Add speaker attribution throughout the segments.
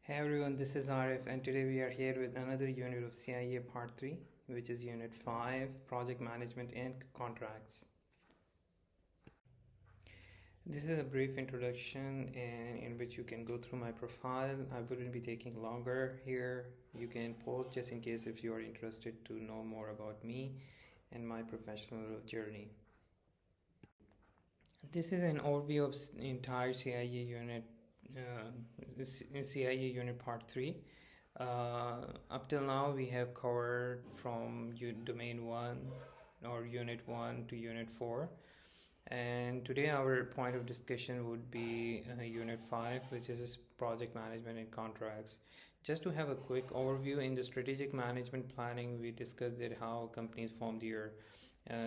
Speaker 1: Hey everyone, this is Arif, and today we are here with another unit of CIA Part 3, which is Unit 5, Project Management and Contracts. This is a brief introduction in which you can go through my profile. I wouldn't be taking longer here. You can pause just in case if you are interested to know more about me and my professional journey. This is an overview of the entire CIA unit, CIA unit part 3. Up till now, we have covered from domain 1 or unit 1 to unit 4. And today, our point of discussion would be unit 5, which is project management and contracts. Just to have a quick overview, in the strategic management planning, we discussed that how companies form their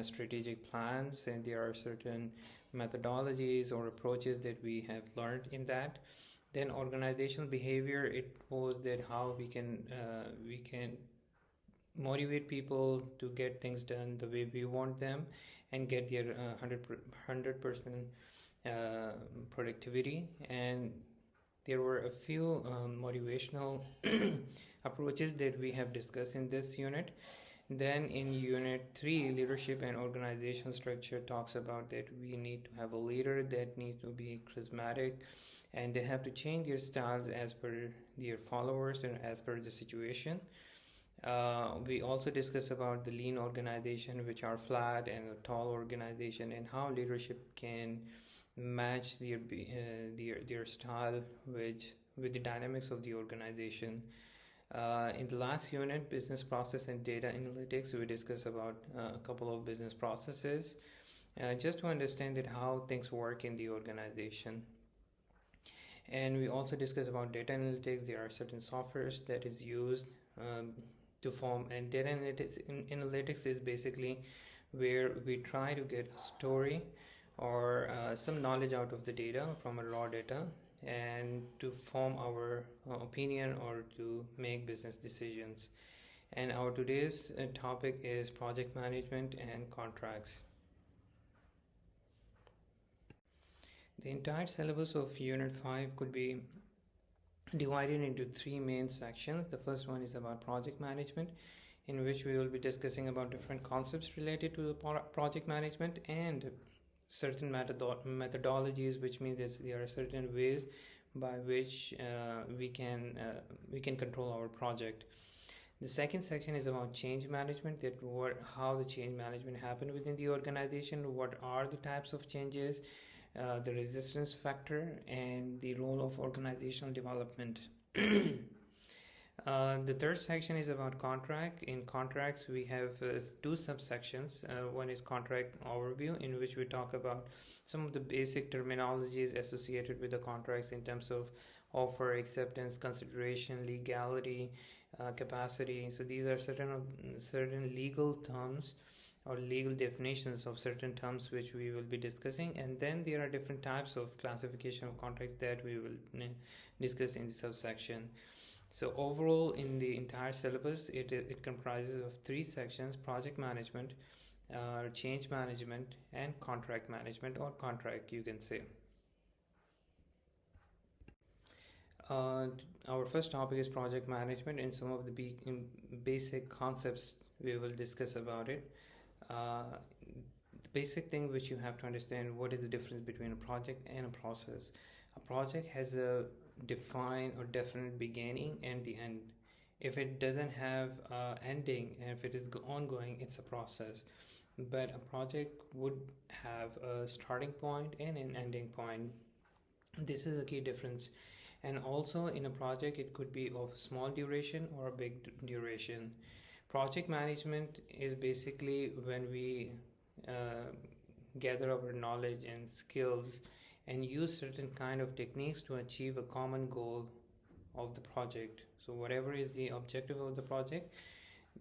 Speaker 1: strategic plans, and there are certain methodologies or approaches that we have learned in that. Then organizational behavior, it was that how we can motivate people to get things done the way we want them and get their 100% productivity. And there were a few motivational approaches that we have discussed in this unit. Then in unit 3, leadership and organizational structure talks about that we need to have a leader that needs to be charismatic, and they have to change their styles as per their followers and as per the situation. We also discuss about the lean organization, which are flat and a tall organization, and how leadership can match their style with the dynamics of the organization. In the last unit, business process and data analytics, we discuss about a couple of business processes just to understand that how things work in the organization. And we also discuss about data analytics. There are certain softwares that is used to form, and data analytics is basically where we try to get a story or some knowledge out of the data from a raw data and to form our opinion or to make business decisions. And our today's topic is project management and contracts. The entire syllabus of Unit 5 could be divided into 3 main sections. The first one is about project management, in which we will be discussing about different concepts related to the project management and certain methodologies, which means that there are certain ways by which we can control our project. The second section is about change management, how the change management happen within the organization, what are the types of changes, the resistance factor, and the role of organizational development. The third section is about contract. In contracts, we have 2 subsections. One is contract overview, in which we talk about some of the basic terminologies associated with the contracts in terms of offer, acceptance, consideration, legality, capacity. So these are certain legal terms or legal definitions of certain terms which we will be discussing. And then there are different types of classification of contracts that we will discuss in the subsection. So overall, in the entire syllabus, it comprises of 3 sections: project management, change management, and contract management, or contract, you can say. Our first topic is project management, and some of the basic concepts we will discuss about it. The basic thing which you have to understand, what is the difference between a project and a process. A project has a defined or definite beginning and the end. If it doesn't have ending, and if it is ongoing, it's a process. But a project would have a starting point and an ending point. This is a key difference. And also in a project, it could be of small duration or a big duration. Project management is basically when we gather our knowledge and skills and use certain kind of techniques to achieve a common goal of the project. So whatever is the objective of the project,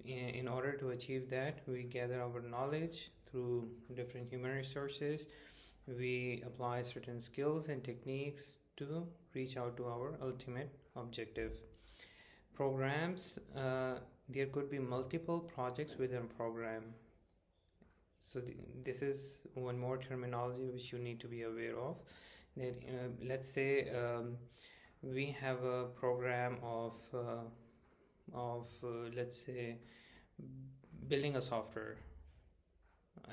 Speaker 1: in order to achieve that, we gather our knowledge through different human resources. We apply certain skills and techniques to reach out to our ultimate objective. Programs, there could be multiple projects within a program. So this is one more terminology which you need to be aware of. That let's say we have a program of let's say building a software,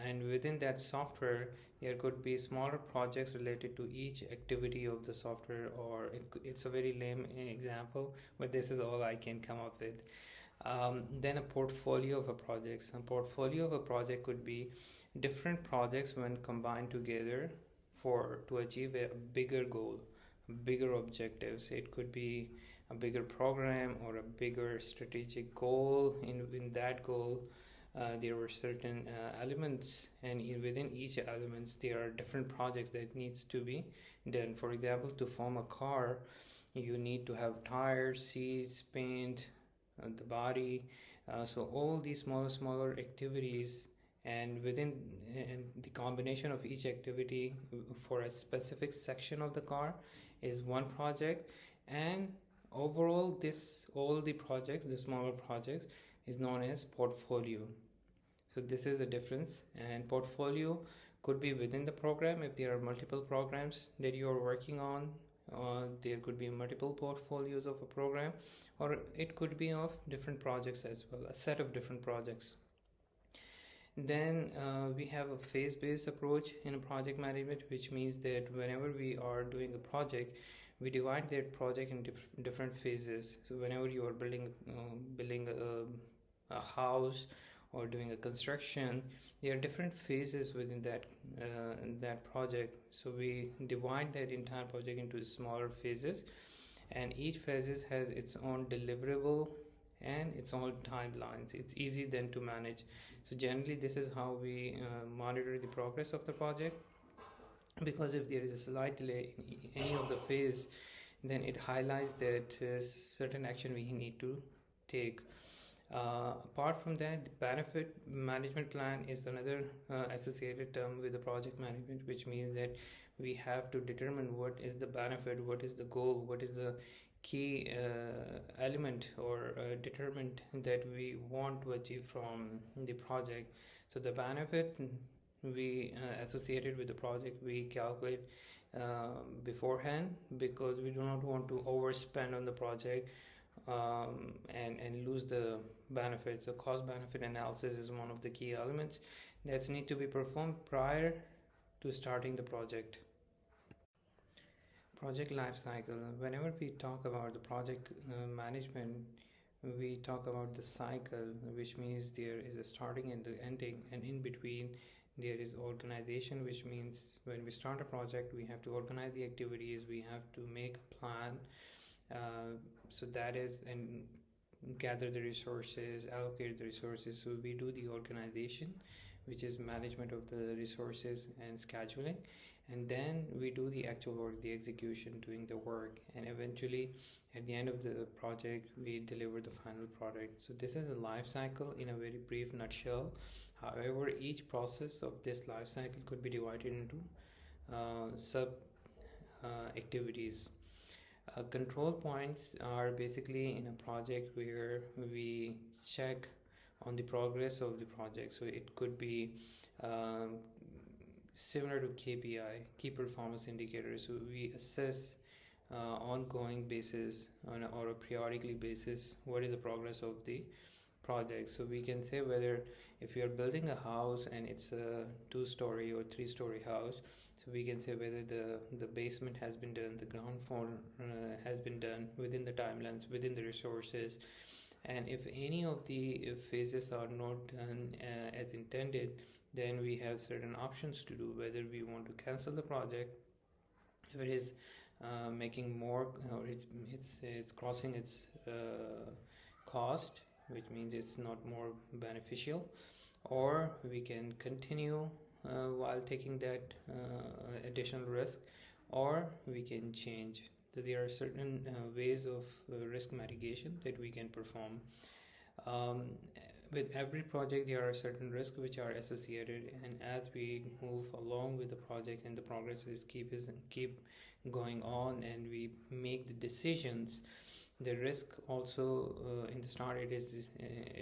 Speaker 1: and within that software there could be smaller projects related to each activity of the software, or it's a very lame example, but this is all I can come up with. Then a portfolio of a project. A portfolio of a project could be different projects when combined together for to achieve a bigger goal, bigger objectives. It could be a bigger program or a bigger strategic goal. In that goal, there were certain elements, and within each elements there are different projects that needs to be done. For example, to form a car, you need to have tires, seats, paint, the body, so all these smaller activities, and within and the combination of each activity for a specific section of the car is one project, and overall this all the projects, the smaller projects, is known as portfolio. So this is the difference. And portfolio could be within the program if there are multiple programs that you are working on. There could be multiple portfolios of a program, or it could be of different projects as well, a set of different projects. Then we have a phase-based approach in a project management, which means that whenever we are doing a project, we divide that project in different phases. So whenever you are building a house or doing a construction, there are different phases within that project. So we divide that entire project into smaller phases, and each phase has its own deliverable and its own timelines. It's easy then to manage. So generally this is how we monitor the progress of the project, because if there is a slight delay in any of the phase, then it highlights that certain action we need to take. Apart from that, the benefit management plan is another associated term with the project management, which means that we have to determine what is the benefit, what is the goal, what is the key element or determinant that we want to achieve from the project. So the benefit we associated with the project we calculate beforehand, because we do not want to overspend on the project and lose the benefits. So cost benefit analysis is one of the key elements that need to be performed prior to starting the project. Project life cycle. Whenever we talk about the project management, we talk about the cycle, which means there is a starting and the ending, and in between there is organization, which means when we start a project we have to organize the activities, we have to make a plan, so that is, and gather the resources, allocate the resources. So we do the organization, which is management of the resources and scheduling, and then we do the actual work, the execution, doing the work, and eventually at the end of the project we deliver the final product. So this is a life cycle in a very brief nutshell. However, each process of this life cycle could be divided into sub activities. Control points are basically in a project where we check on the progress of the project. So it could be similar to KPI, key performance indicators. So we assess ongoing basis or a periodically basis what is the progress of the project. So we can say whether if you are building a house and it's a 2-story or 3-story house, so we can say whether the basement has been done, the ground floor has been done within the timelines, within the resources, and if any of the phases are not done as intended, then we have certain options to do, whether we want to cancel the project if it is making more, or it's crossing its cost, which means it's not more beneficial, or we can continue while taking that additional risk, or we can change. So there are certain ways of risk mitigation that we can perform. With every project there are certain risks which are associated, and as we move along with the project and the progress is keep going on and we make the decisions, the risk also in the start it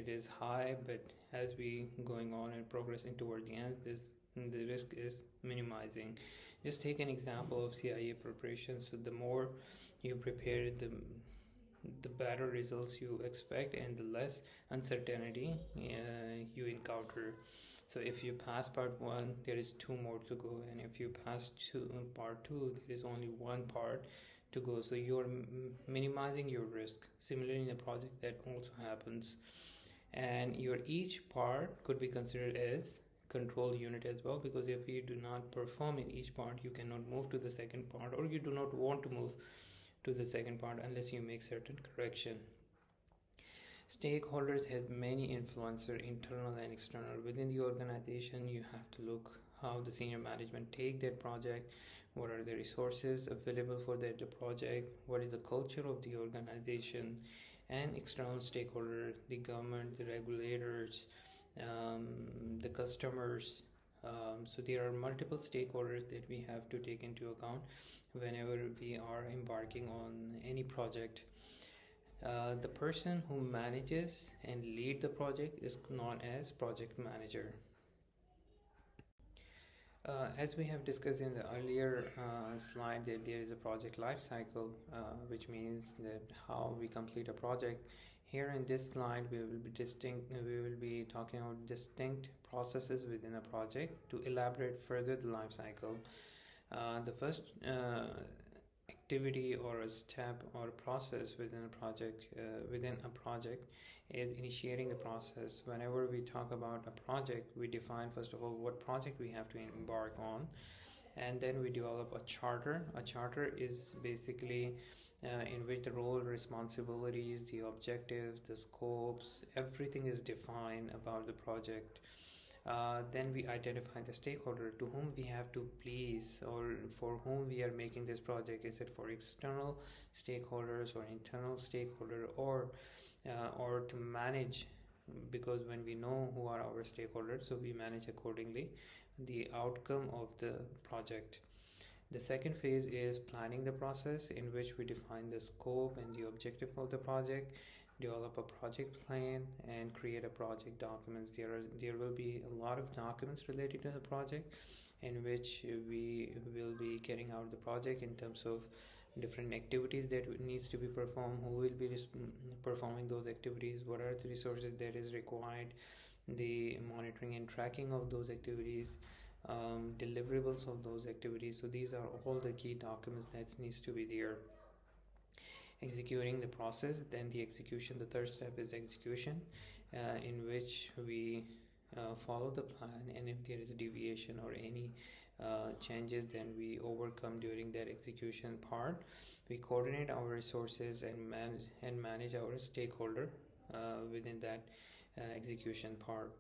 Speaker 1: is high, but as we going on and progressing toward the end, the risk is minimizing. Just take an example of CIA preparations. So the more you prepare the better results you expect and the less uncertainty you encounter. So if you pass part 1, there is 2 more to go, and if you pass part 2, there is only 1 part to go. So you're minimizing your risk. Similarly, in a project, that also happens, and your each part could be considered as control unit as well, because if you do not perform in each part, you cannot move to the second part, or you do not want to move to the second part unless you make certain correction. Stakeholders has many influencers, internal and external. Within the organization, you have to look how the senior management take that project, what are the resources available for that project, what is the culture of the organization, and external stakeholders, the government, the regulators, the customers. So there are multiple stakeholders that we have to take into account whenever we are embarking on any project. The person who manages and lead the project is known as project manager. As we have discussed in the earlier slide, that there is a project life cycle, which means that how we complete a project. Here in this slide, we will be talking about distinct processes within a project to elaborate further the life cycle. The first activity or a step or a process within a project is initiating the process. Whenever we talk about a project, we define first of all what project we have to embark on, and then we develop a charter. A charter is basically in which the role, responsibilities, the objectives, the scopes, everything is defined about the project. Then we identify the stakeholder to whom we have to please, or for whom we are making this project. Is it for external stakeholders or internal stakeholder, or to manage, because when we know who are our stakeholders, so we manage accordingly the outcome of the project. The second phase is planning the process, in which we define the scope and the objective of the project, develop a project plan, and create a project documents. There will be a lot of documents related to the project, in which we will be carrying out the project in terms of different activities that needs to be performed, who will be performing those activities, what are the resources that is required, the monitoring and tracking of those activities, deliverables of those activities. So these are all the key documents that needs to be there. Executing the process, then the execution. The third step is execution, in which we follow the plan, and if there is a deviation or any changes, then we overcome during that execution part. We coordinate our resources and manage our stakeholder within that execution part.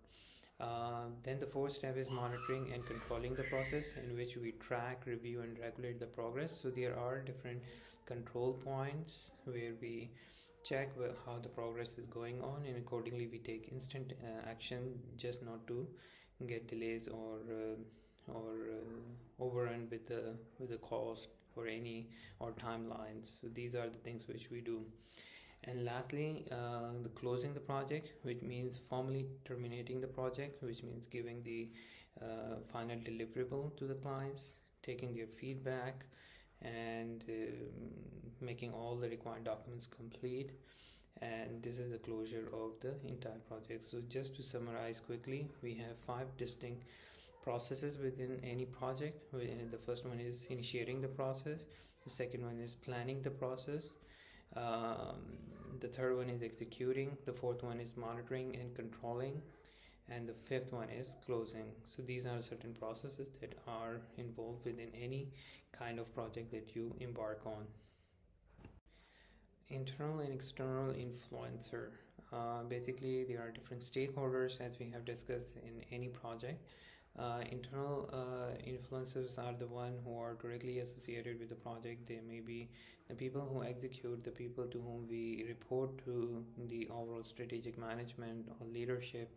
Speaker 1: Then the fourth step is monitoring and controlling the process, in which we track, review, and regulate the progress. So there are different control points where we check how the progress is going on, and accordingly we take instant action, just not to get delays or overrun with the cost or timelines. So these are the things which we do. And lastly, the closing the project, which means formally terminating the project, which means giving the final deliverable to the clients, taking their feedback, and making all the required documents complete. And this is the closure of the entire project. So just to summarize quickly, we have 5 distinct processes within any project. The first one is initiating the process. The second one is planning the process. The third one is executing. The fourth one is monitoring and controlling. And the fifth one is closing. So these are certain processes that are involved within any kind of project that you embark on. Internal and external influencer. Basically, there are different stakeholders, as we have discussed in any project. Internal influencers are the one who are directly associated with the project. They may be the people who execute, the people to whom we report to, the overall strategic management or leadership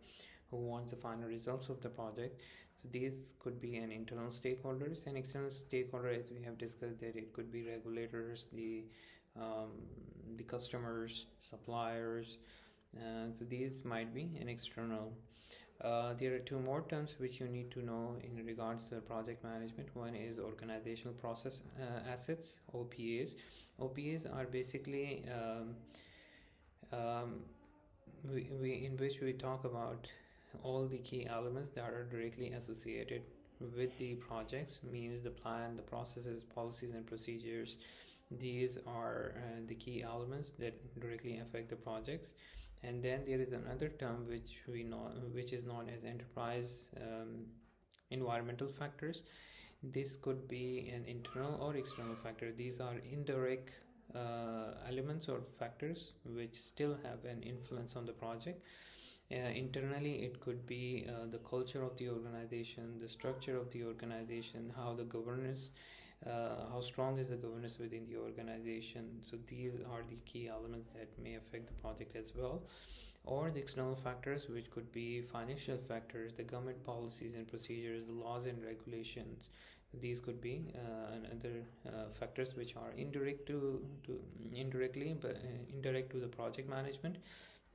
Speaker 1: who wants the final results of the project. So these could be an internal stakeholders, and external stakeholder, as we have discussed, that it could be regulators, the customers, suppliers. So these might be an external. There are two more terms which you need to know in regards to project management. One is organizational process assets, OPAs. OPAs are basically in which we talk about all the key elements that are directly associated with the projects, means the plan, the processes, policies, and procedures. These are the key elements that directly affect the projects. And then there is another term which we know, which is known as enterprise environmental factors. This could be an internal or external factor. These are indirect elements or factors which still have an influence on the project. Internally, it could be the culture of the organization, the structure of the organization, how the governance, how strong is the governance within the organization. So these are the key elements that may affect the project as well. Or the external factors, which could be financial factors, the government policies and procedures, the laws and regulations. These could be other factors which are indirect to the project management,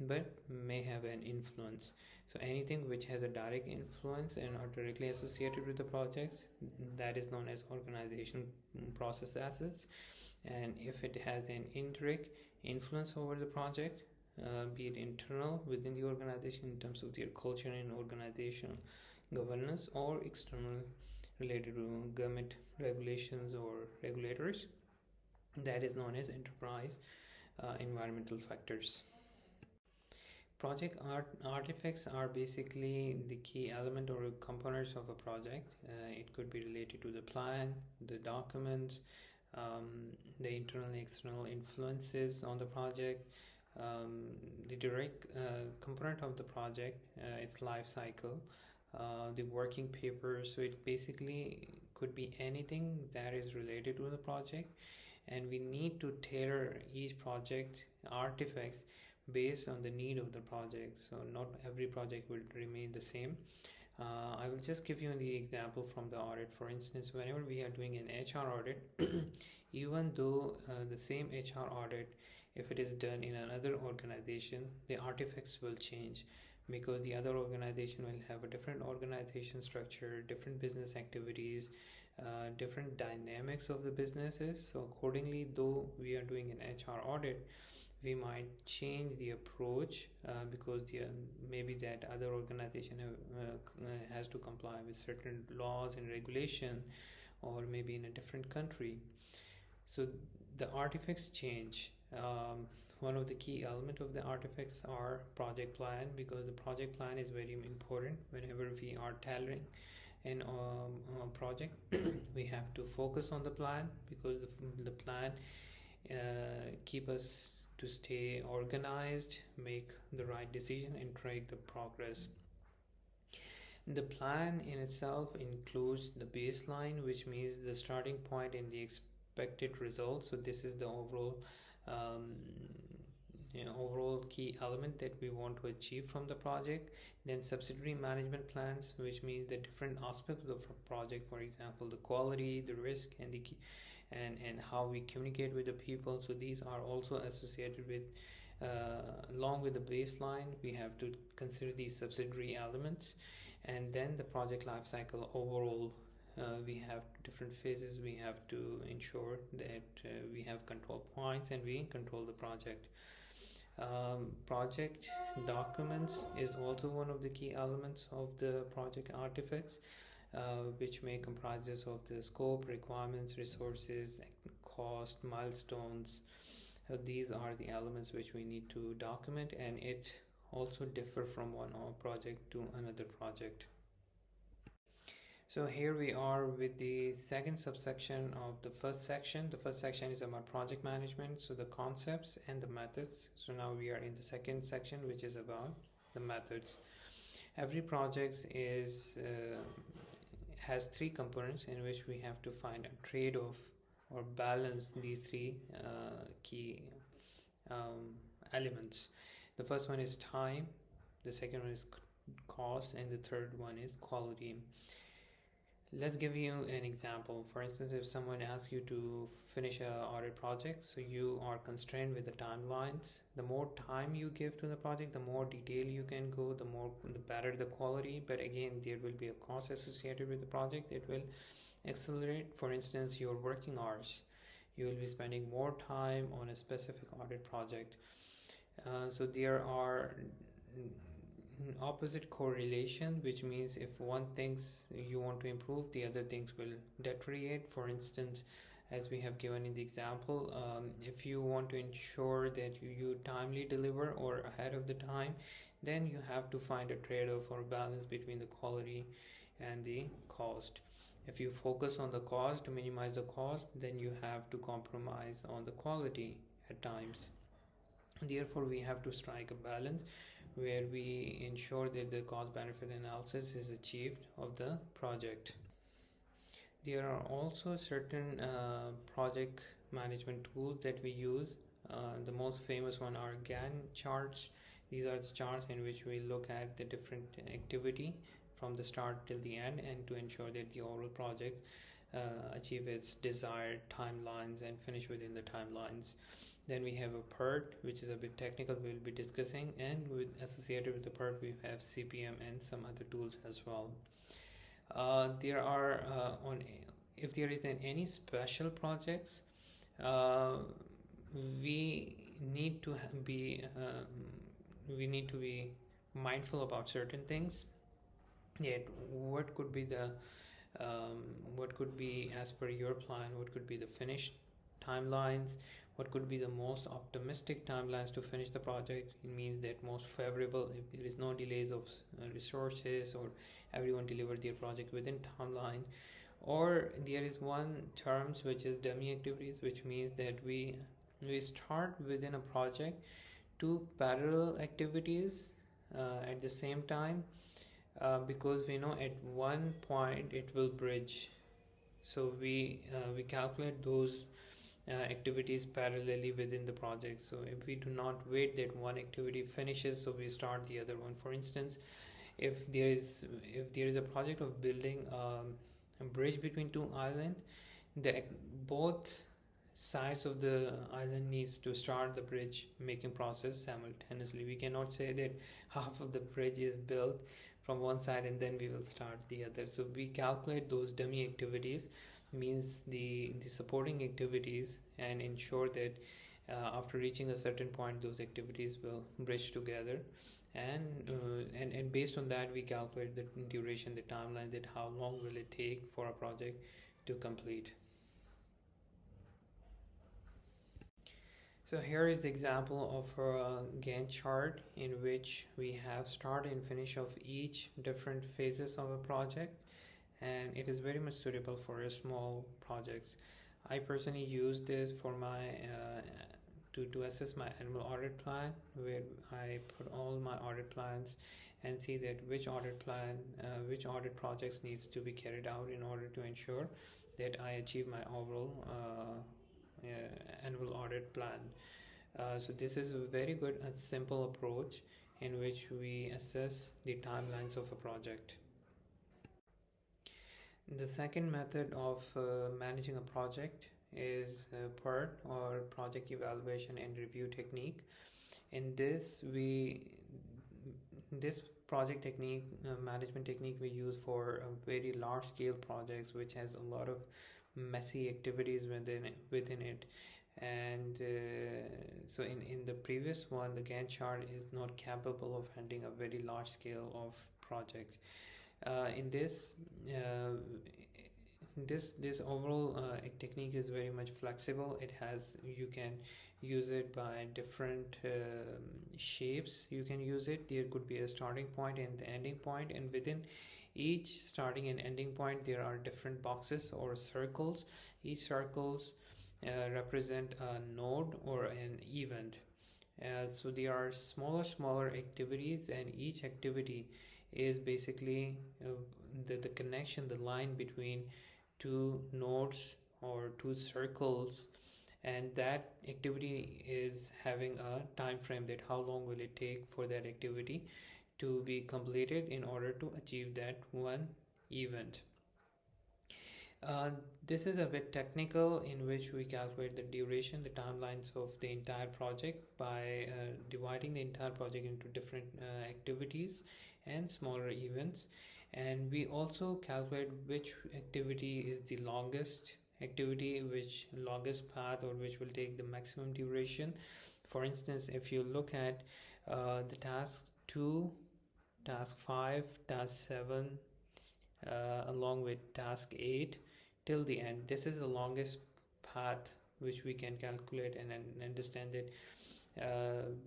Speaker 1: but may have an influence. So anything which has a direct influence and are directly associated with the projects, that is known as organization process assets. And if it has an indirect influence over the project, be it internal within the organization in terms of their culture and organizational governance, or external related to government regulations or regulators, that is known as enterprise environmental factors. Project artifacts are basically the key element or components of a project. It could be related to the plan, the documents, the internal and external influences on the project, the direct component of the project, its life cycle, the working papers. So it basically could be anything that is related to the project, and we need to tailor each project artifacts based on the need of the project. So not every project will remain the same. I will just give you the example from the audit. For instance, whenever we are doing an HR audit, even though the same HR audit, if it is done in another organization, the artifacts will change, because the other organization will have a different organization structure, different business activities, different dynamics of the businesses. So accordingly, though we are doing an HR audit, we might change the approach because maybe that other organization has to comply with certain laws and regulation, or maybe in a different country. So the artifacts change. One of the key elements of the artifacts are project plan, because the project plan is very important whenever we are tailoring an project. We have to focus on the plan, because the plan keep us to stay organized, make the right decision, and track the progress. The plan in itself includes the baseline, which means the starting point and the expected results. So this is the overall overall key element that we want to achieve from the project. Then subsidiary management plans, which means the different aspects of a project, for example the quality, the risk, and the key, and how we communicate with the people. So these are also associated with along with the baseline. We have to consider these subsidiary elements. And then the project life cycle overall, we have different phases. We have to ensure that we have control points and we control the project. Project documents is also one of the key elements of the project artifacts, which may comprises of the scope, requirements, resources, cost, milestones. These are the elements which we need to document, and it also differ from one project to another project. So here we are with the second subsection of the first section. The first section is about project management, so the concepts and the methods. So now we are in the second section, which is about the methods. Every project has three components in which we have to find a trade-off or balance these three key elements. The first one is time, the second one is cost, and the third one is quality. Let's give you an example. For instance, if someone asks you to finish an audit project, so you are constrained with the timelines. The more time you give to the project, the more detail you can go, the better the quality. But again, there will be a cost associated with the project. It will accelerate, for instance, your working hours. You will be spending more time on a specific audit project. So there are opposite correlation, which means if one thinks you want to improve, the other things will deteriorate. For instance, as we have given in the example, if you want to ensure that you timely deliver or ahead of the time, then you have to find a trade-off or balance between the quality and the cost. If you focus on the cost to minimize the cost, then you have to compromise on the quality at times. Therefore, we have to strike a balance where we ensure that the cost benefit analysis is achieved of the project. There are also certain project management tools that we use. The most famous one are Gantt charts. These are the charts in which we look at the different activity from the start till the end, and to ensure that the overall project achieve its desired timelines and finish within the timelines. Then we have a PERT, which is a bit technical, we'll be discussing, and associated with the PERT we have CPM and some other tools as well. There are if there is any special projects, we need to be mindful about certain things. Yet, what could be as per your plan? What could be the finished timelines? What could be the most optimistic timelines to finish the project? It means that most favorable if there is no delays of resources, or everyone delivered their project within timeline. Or there is one terms which is dummy activities, which means that we start within a project two parallel activities at the same time, because we know at one point it will bridge. So we calculate those activities parallelly within the project. So if we do not wait that one activity finishes, so we start the other one. For instance, if there is a project of building a bridge between two islands, both sides of the island needs to start the bridge making process simultaneously. We cannot say that half of the bridge is built from one side and then we will start the other. So we calculate those dummy activities, means the supporting activities, and ensure that after reaching a certain point those activities will bridge together, and based on that we calculate the duration, the timeline, that how long will it take for a project to complete. So here is the example of a Gantt chart in which we have start and finish of each different phases of a project, and it is very much suitable for small projects. I personally use this for my to assess my annual audit plan, where I put all my audit plans and see that which audit projects needs to be carried out in order to ensure that I achieve my overall annual audit plan. So this is a very good and simple approach in which we assess the timelines of a project. The second method of managing a project is PERT, or project evaluation and review technique. In this project technique, management technique, we use for very large scale projects which has a lot of messy activities within it. And so in the previous one, the Gantt chart is not capable of handling a very large scale of project. In this overall technique is very much flexible. You can use it by different shapes. You can use it. There could be a starting point and the ending point, and within each starting and ending point there are different boxes or circles. Each circles represent a node or an event. So there are smaller activities, and each activity is basically the connection, the line between two nodes or two circles, and that activity is having a time frame, that how long will it take for that activity to be completed in order to achieve that one event. Uh, this is a bit technical, in which we calculate the duration, the timelines of the entire project by dividing the entire project into different activities and smaller events. And we also calculate which activity is the longest activity, which longest path, or which will take the maximum duration. For instance, if you look at the task 2, task 5, task 7, along with task 8 till the end, this is the longest path which we can calculate and understand that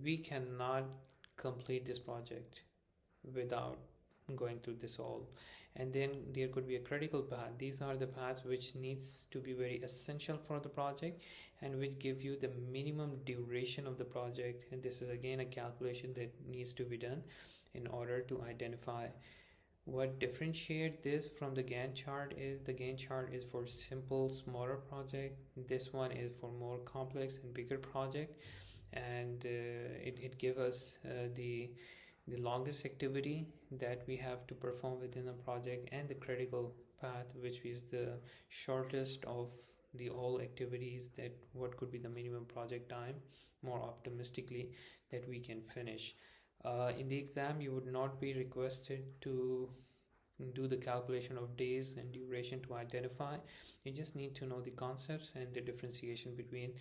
Speaker 1: we cannot complete this project without going through this all. And then there could be a critical path. These are the paths which needs to be very essential for the project and which give you the minimum duration of the project. And this is again a calculation that needs to be done in order to identify. What differentiate this from the Gantt chart is the Gantt chart is for simple smaller project. This one is for more complex and bigger project, and it gives us the longest activity that we have to perform within a project, and the critical path, which is the shortest of the all activities, that what could be the minimum project time more optimistically that we can finish. In the exam, you would not be requested to do the calculation of days and duration to identify. You just need to know the concepts and the differentiation between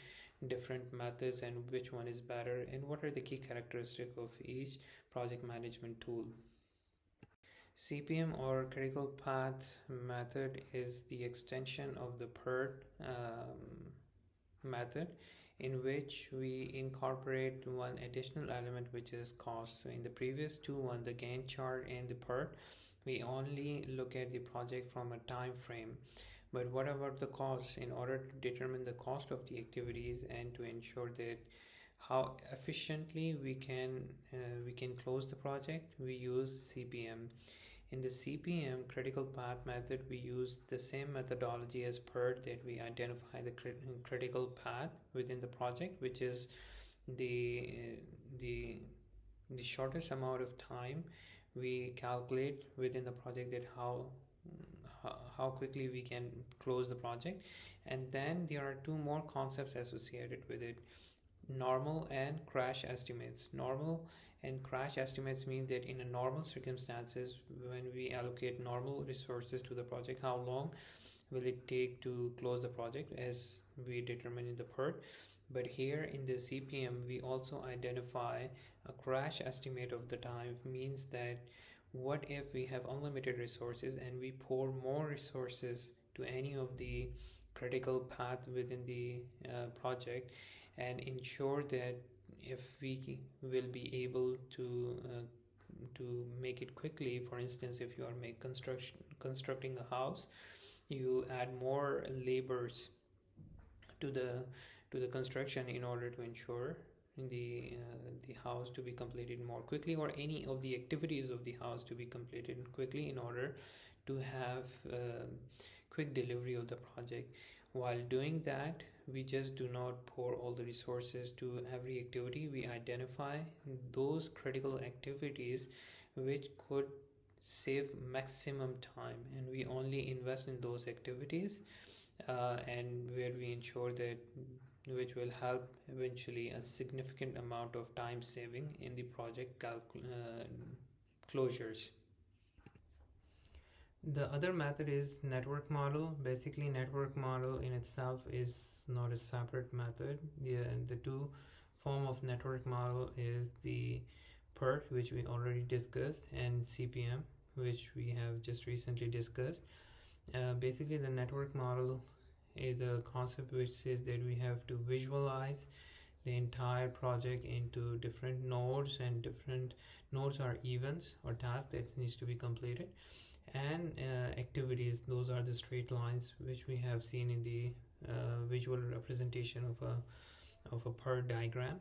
Speaker 1: different methods and which one is better and what are the key characteristics of each project management tool. CPM, or critical path method, is the extension of the PERT method, in which we incorporate one additional element, which is cost. So in the previous two, one, the Gantt chart and the PERT, we only look at the project from a time frame. But what about the cost? In order to determine the cost of the activities and to ensure that how efficiently we can close the project, we use CPM. In the CPM critical path method, we use the same methodology as PERT, that we identify the critical path within the project, which is the shortest amount of time we calculate within the project, that how quickly we can close the project. And then there are two more concepts associated with it: normal and crash estimates. Normal and crash estimates mean that in a normal circumstances, when we allocate normal resources to the project, how long will it take to close the project, as we determine in the PERT. But here in the CPM, we also identify a crash estimate of the time. Means that what if we have unlimited resources and we pour more resources to any of the critical path within the project, and ensure that if we will be able to make it quickly. For instance, if you are constructing a house, you add more labors to the construction in order to ensure the house to be completed more quickly, or any of the activities of the house to be completed quickly, in order to have quick delivery of the project. While doing that, we just do not pour all the resources to every activity. We identify those critical activities which could save maximum time, and we only invest in those activities, and where we ensure that which will help eventually a significant amount of time saving in the project closures. The other method is network model. Basically, network model in itself is not a separate method. The two form of network model is the PERT, which we already discussed, and CPM, which we have just recently discussed. Basically, the network model is a concept which says that we have to visualize the entire project into different nodes, and different nodes are events or tasks that needs to be completed, and activities, those are the straight lines which we have seen in the visual representation of a PERT diagram.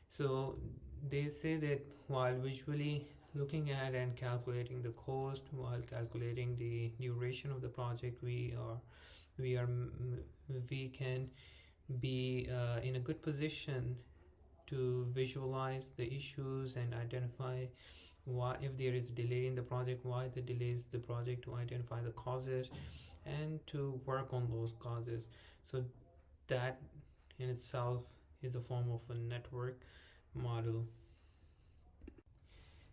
Speaker 1: So they say that while visually looking at and calculating the cost, while calculating the duration of the project, we can be in a good position to visualize the issues and identify why, if there is a delay in the project, why the delays the project, to identify the causes,
Speaker 2: and to work on those causes. So that in itself is a form of a network model.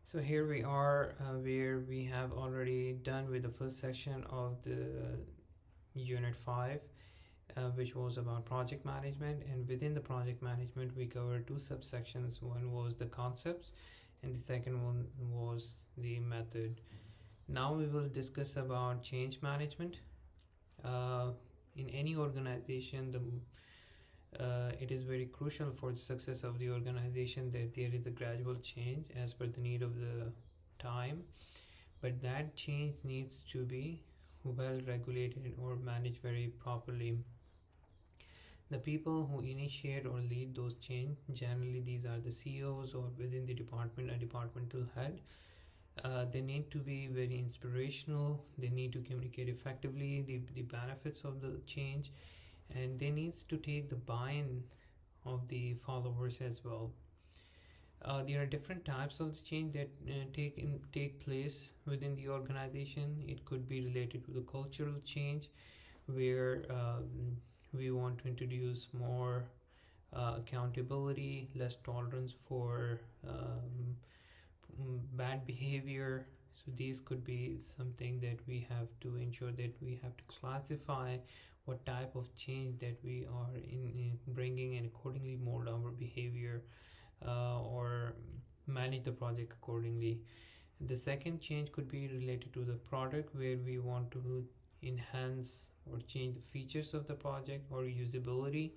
Speaker 2: So here we are, where we have already done with the first section of the unit 5, which was about project management. And within the project management we covered two subsections. One was the concepts and the second one was the method. Now we will discuss about change management. uh, in any organization, it is very crucial for the success of the organization that there is a gradual change as per the need of the time, but that change needs to be well regulated or managed very properly. The people who initiate or lead those change, generally these are the CEOs or within the department, a departmental head. They need to be very inspirational, they need to communicate effectively the benefits of the change, and they needs to take the buy-in of the followers as well. There are different types of the change that take place within the organization. It could be related to the cultural change, where we want to introduce more accountability, less tolerance for bad behavior. So these could be something that we have to ensure that we have to classify what type of change that we are in bringing, and accordingly mold our behavior, or manage the project accordingly. The second change could be related to the product, where we want to enhance or change the features of the project or usability.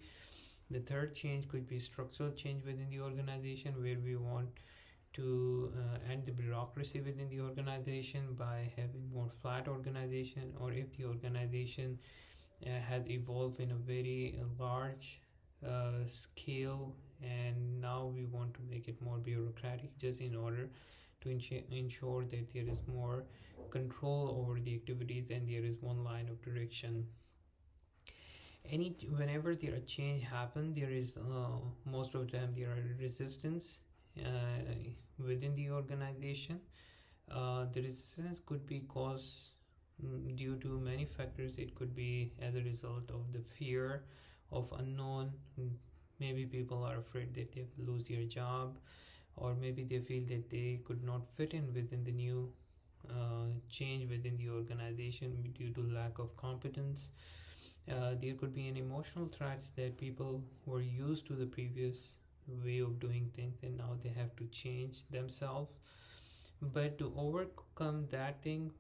Speaker 2: The third change could be structural change within the organization, where we want to end the bureaucracy within the organization by having more flat organization, or if the organization has evolved in a very large scale, and now we want to make it more bureaucratic, just in order to ensure that there is more control over the activities and there is one line of direction. Whenever there are change happen, there is most of the time there are resistance within the organization. The resistance could be caused due to many factors. It could be as a result of the fear of unknown. Maybe people are afraid that they will lose their job, or maybe they feel that they could not fit in within the new change within the organization due to lack of competence. There could be an emotional threats that people were used to the previous way of doing things and now they have to change themselves. But to overcome that thing,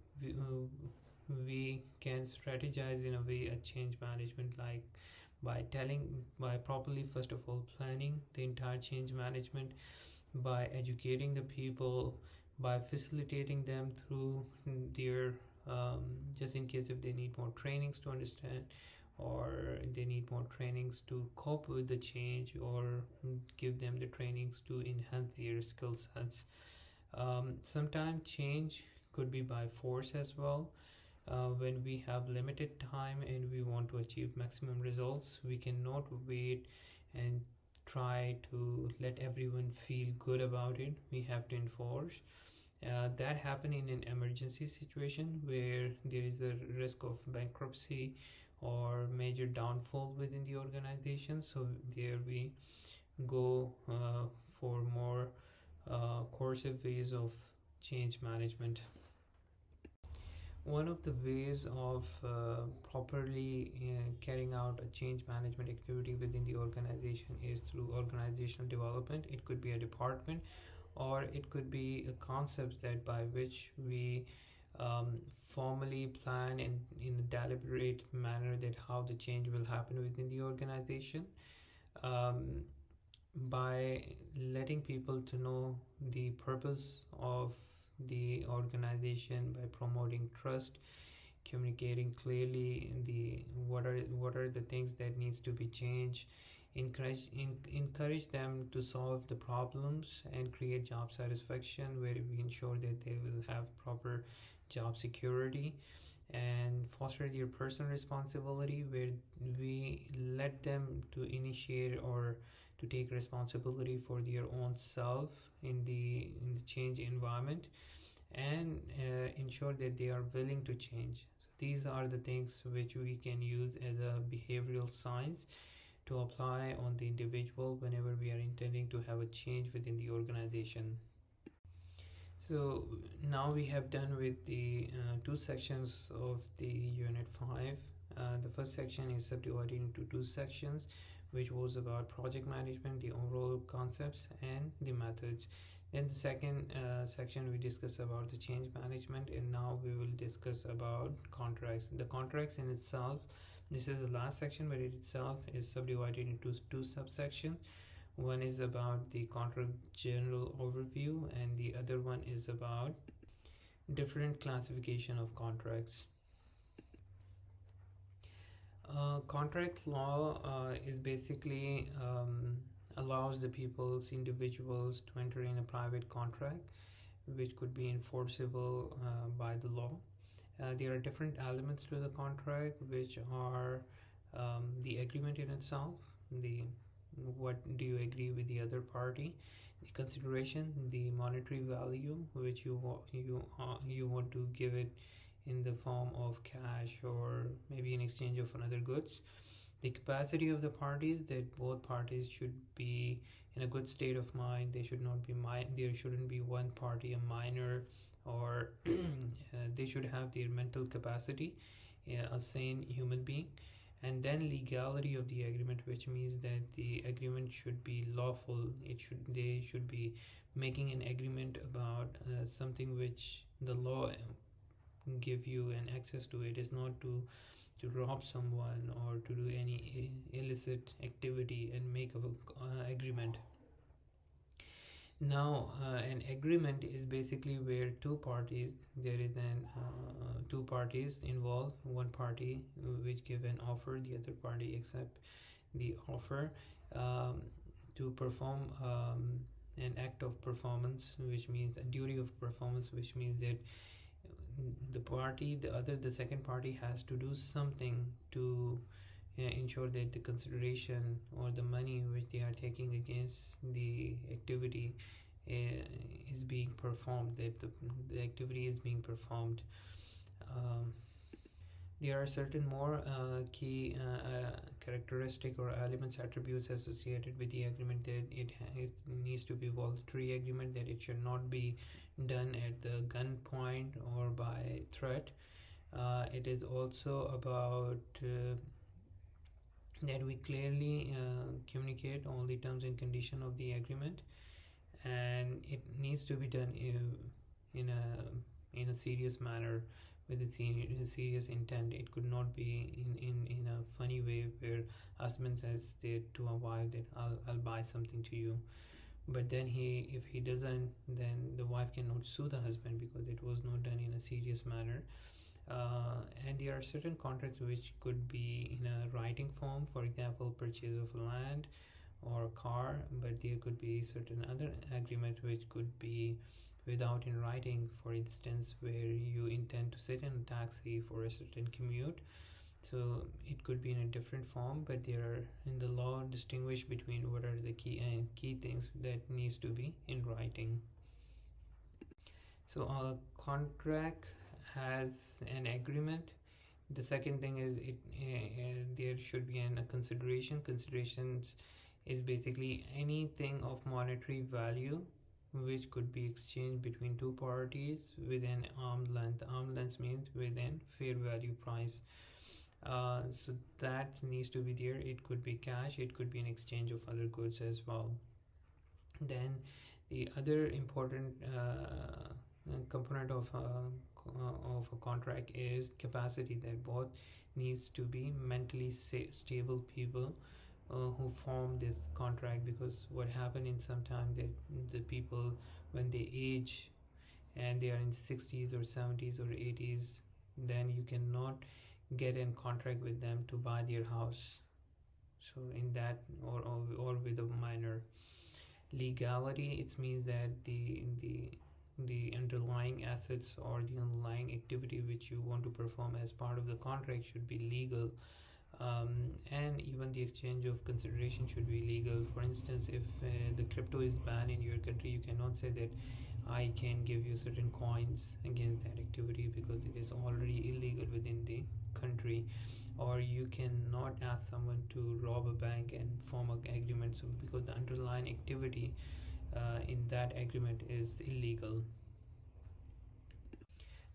Speaker 2: we can strategize in a way a change management, like by properly first of all planning the entire change management, by educating the people, by facilitating them through their just in case if they need more trainings to understand, or they need more trainings to cope with the change, or give them the trainings to enhance their skill sets. Sometimes change could be by force as well. When we have limited time and we want to achieve maximum results, we cannot wait and try to let everyone feel good about it. We have to enforce. That happen in an emergency situation where there is a risk of bankruptcy or major downfall within the organization. So there we go for more coercive ways of change management. One of the ways of properly carrying out a change management activity within the organization is through organizational development. It could be a department, or it could be a concept that by which we formally plan and in a deliberate manner that how the change will happen within the organization, um, by letting people to know the purpose of the organization, by promoting trust, communicating clearly the what are the things that needs to be changed, encourage them to solve the problems and create job satisfaction, where we ensure that they will have proper job security, and foster their personal responsibility, where we let them to initiate or to take responsibility for their own self in the change environment, and ensure that they are willing to change. these are the things which we can use as a behavioral science to apply on the individual whenever we are intending to have a change within the organization. So now we have done with the two sections of the unit 5. The first section is subdivided into two sections, which was about project management, the overall concepts and the methods. Then the second section we discuss about the change management, and now we will discuss about contracts. The contracts in itself, this is the last section, but it itself is subdivided into two subsections. One is about the contract general overview, and the other one is about different classification of contracts. Contract law is basically allows the individuals to enter in a private contract which could be enforceable by the law. There are different elements to the contract, which are the agreement in itself, the what do you agree with the other party, the consideration, the monetary value which you want to give it in the form of cash or maybe in exchange of another goods, the capacity of the parties, that both parties should be in a good state of mind. They should not be there shouldn't be one party a minor, or they should have their mental capacity, a sane human being. And then legality of the agreement, which means that the agreement should be lawful. They should be making an agreement about something which the law give you an access to. It is not to rob someone or to do any illicit activity and make a agreement. Now an agreement is basically where two parties, there is two parties involved, one party which give an offer, the other party accept the offer to perform an act of performance, which means a duty of performance, which means that the second party has to do something to ensure that the consideration or the money which they are taking against the activity is being performed, that the activity is being performed. There are certain more key characteristic or elements, attributes associated with the agreement, that it needs to be voluntary agreement, that it should not be done at the gunpoint or by threat. It is also about that we clearly communicate all the terms and condition of the agreement, and it needs to be done in a serious manner with a serious intent. It could not be in a funny way where husband says to a wife that I'll buy something to you, but then if he doesn't, then the wife cannot sue the husband because it was not done in a serious manner. And there are certain contracts which could be in a writing form, for example purchase of land or a car, but there could be certain other agreement which could be without in writing, for instance where you intend to sit in a taxi for a certain commute. So it could be in a different form, but there are in the law distinguish between what are the key things that needs to be in writing. So a contract has an agreement. The second thing is there should be a consideration. Considerations is basically anything of monetary value which could be exchanged between two parties within arm's length. Arm's length means within fair value price. So that needs to be there. It could be cash, it could be an exchange of other goods as well. Then the other important component of a contract is capacity, that both needs to be mentally stable people who form this contract, because what happened in some time that the people when they age and they are in 60s or 70s or 80s, then you cannot get in contract with them to buy their house. So in that or with a minor. Legality, it means that the underlying assets or the underlying activity which you want to perform as part of the contract should be legal. And even the exchange of consideration should be legal. For instance, if the crypto is banned in your country, you cannot say that I can give you certain coins against that activity, because it is already illegal within the country. Or you cannot ask someone to rob a bank and form an agreement, so because the underlying activity in that agreement is illegal.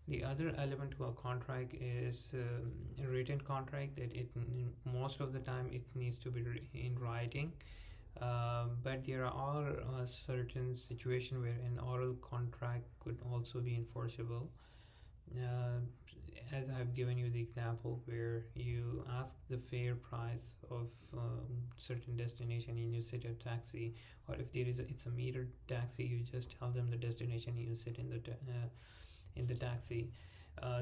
Speaker 2: The other element to a contract is a written contract, that it most of the time it needs to be in writing. But there are certain situations where an oral contract could also be enforceable. Uh, as I've given you the example where you ask the fare price of certain destination and you sit a taxi, or if it's a metered taxi, you just tell them the destination and you sit in the taxi.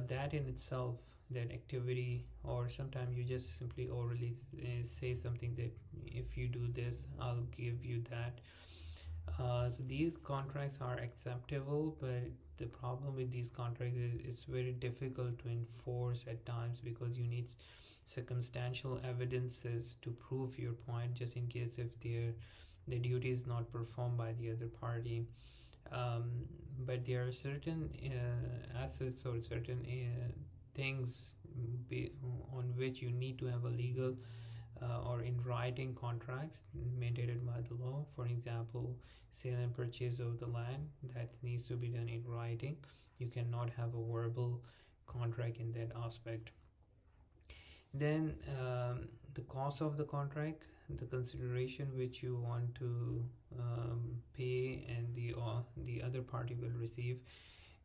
Speaker 2: That in itself, that activity, or sometimes you just simply orally say something that if you do this, I'll give you that. So these contracts are acceptable, but the problem with these contracts is it's very difficult to enforce at times, because you need circumstantial evidences to prove your point, just in case if the duty is not performed by the other party. But there are certain assets or certain things on which you need to have a legal or in writing contracts mandated by the law. For example, sale and purchase of the land, that needs to be done in writing. You cannot have a verbal contract in that aspect. Then the cost of the contract, the consideration which you want to pay and the other party will receive,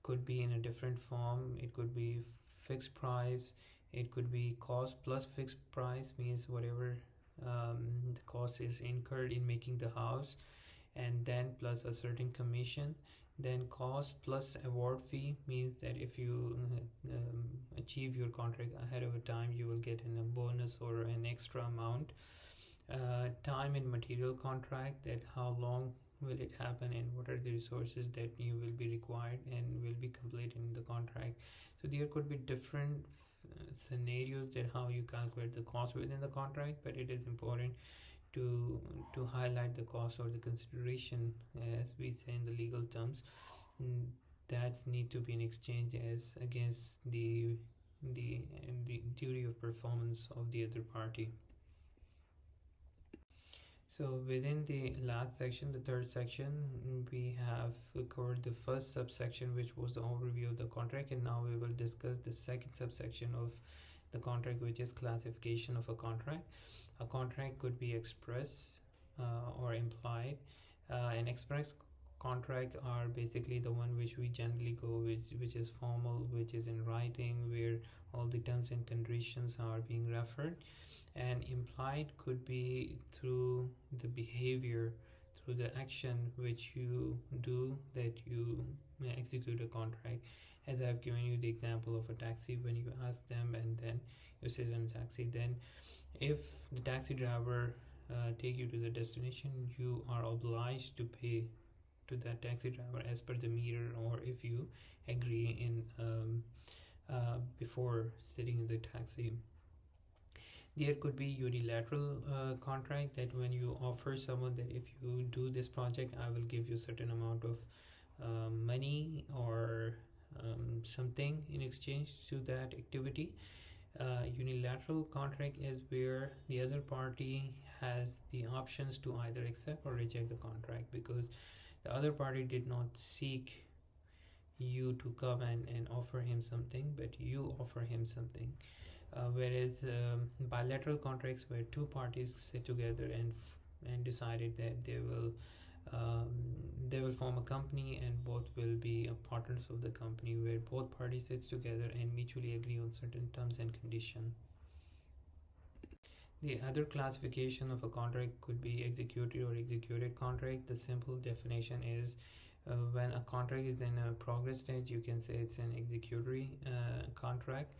Speaker 2: could be in a different form. It could be fixed price, it could be cost plus fixed price, means whatever the cost is incurred in making the house, and then plus a certain commission. Then cost plus award fee means that if you achieve your contract ahead of a time, you will get a bonus or an extra amount. Time and material contract, that how long will it happen and what are the resources that you will be required and will be complete in the contract. So there could be different scenarios that how you calculate the cost within the contract, but it is important to highlight the cost or the consideration, as we say in the legal terms, that need to be in exchange as against the duty of performance of the other party. So within the last section, the third section, we have covered the first subsection, which was the overview of the contract, and now we will discuss the second subsection of the contract, which is classification of a contract. A contract could be express or implied. An express contract are basically the one which we generally go with, which is formal, which is in writing, where all the terms and conditions are being referred. And implied could be through the behavior, through the action which you do, that you execute a contract. As I've given you the example of a taxi, when you ask them and then you sit in a taxi, then if the taxi driver take you to the destination, you are obliged to pay to that taxi driver as per the meter, or if you agree in before sitting in the taxi. There could be unilateral contract, that when you offer someone that if you do this project, I will give you a certain amount of money or something in exchange to that activity. Unilateral contract is where the other party has the options to either accept or reject the contract, because the other party did not seek you to come and offer him something, but you offer him something. Whereas bilateral contracts, where two parties sit together and decided that they will form a company and both will be partners of the company, where both parties sits together and mutually agree on certain terms and conditions. The other classification of a contract could be executory or executed contract. The simple definition is when a contract is in a progress stage, you can say it's an executory contract,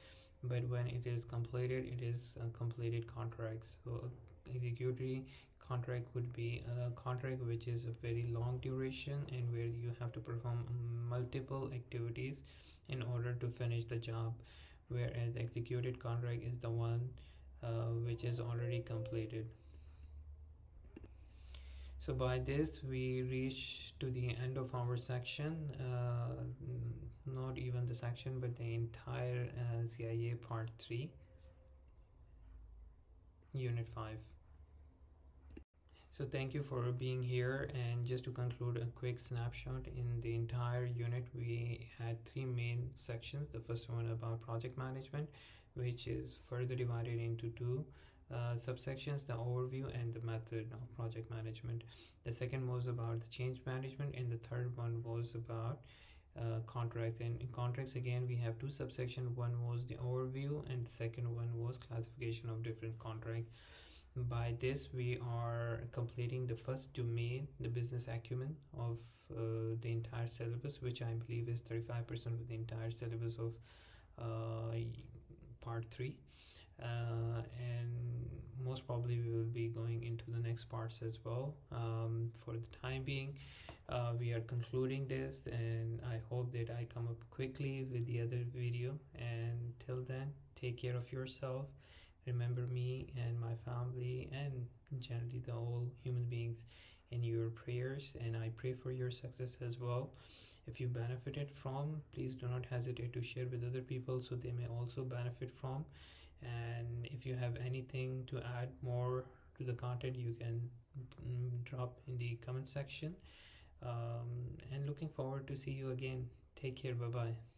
Speaker 2: but when it is completed, it is a completed contract. So executory contract would be a contract which is a very long duration and where you have to perform multiple activities in order to finish the job, whereas executed contract is the one which is already completed. So by this we reach to the end of our section, not even the section but the entire CIA part 3 unit 5. So thank you for being here, and just to conclude a quick snapshot, in the entire unit we had 3 main sections. The first one about project management, which is further divided into 2 subsections: the overview and the method of project management. The second was about the change management, and the third one was about contracts. And in contracts again we have 2 subsections. One was the overview and the second one was classification of different contracts. By this we are completing the first domain, the business acumen of the entire syllabus, which I believe is 35% of the entire syllabus of part 3, and most probably we will be going into the next parts as well. For the time being, we are concluding this, and I hope that I come up quickly with the other video. And till then, take care of yourself. Remember me and my family and generally the whole human beings in your prayers, and I pray for your success as well. If you benefited from, please do not hesitate to share with other people so they may also benefit from. And if you have anything to add more to the content, you can drop in the comment section. And looking forward to see you again. Take care. Bye bye.